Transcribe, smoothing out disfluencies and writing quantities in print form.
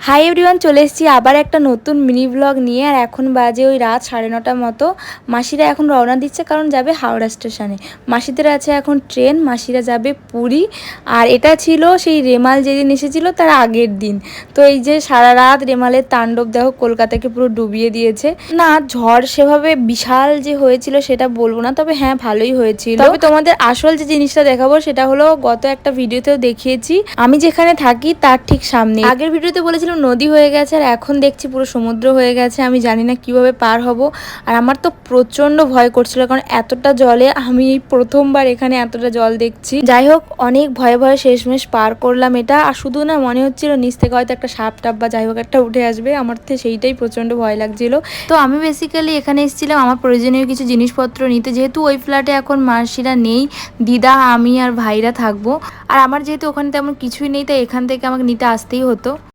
Hi everyone, চলে এসেছি আবার একটা নতুন মিনি ব্লগ নিয়ে। আর এখন বাজে ওই রাত 9:30 মতো। মাসিরা এখন রওনা দিচ্ছে, কারণ যাবে হাওড়া স্টেশনে। মাসিদের আছে এখন ট্রেন, মাসিরা যাবে পুরী। আর এটা ছিল সেই রেমাল যেদিন এসেছিল তার আগের দিন। তো এই যে সারা রাত রেমালের তাণ্ডব দেখো, কলকাতাকে পুরো ডুবিয়ে দিয়েছে। না, ঝড় সেভাবে বিশাল যে হয়েছিল সেটা বলবো না, তবে হ্যাঁ ভালোই হয়েছিল। তবে তোমাদের আসল যে জিনিসটা দেখাবো সেটা হলো, গত একটা ভিডিওতেও দেখিয়েছি, আমি যেখানে থাকি তার ঠিক সামনে। আগের ভিডিওতে বলেছিলাম নদী হয়ে গেছে, আর এখন দেখছি পুরো সমুদ্র হয়ে গেছে। আমি জানি না কিভাবে পার হব। আর আমার তো প্রচন্ড ভয় করছিল, কারণ এতটা জলে আমি এই প্রথমবার এখানে এতটা জল দেখছি। যাই হোক, অনেক ভয়ে ভয়ে শেষমেশ পার করলাম এটা। আর শুধু না, মনে হচ্ছিল নিচ থেকে হয়তো একটা সাপ টাপ বা যাই হোক একটা উঠে আসবে। আমার তো সেইটাই প্রচন্ড ভয় লাগছিল। তো আমি বেসিক্যালি এখানে এসেছিলাম আমার প্রয়োজনীয় কিছু জিনিসপত্র নিতে, যেহেতু ওই ফ্ল্যাটে এখন মাসিরা নেই, দিদা আমি আর ভাইরা থাকবো। আর আমার যেহেতু ওখানে তেমন কিছুই নেই, তাই এখান থেকে আমাকে নিতে আসতেই হতো।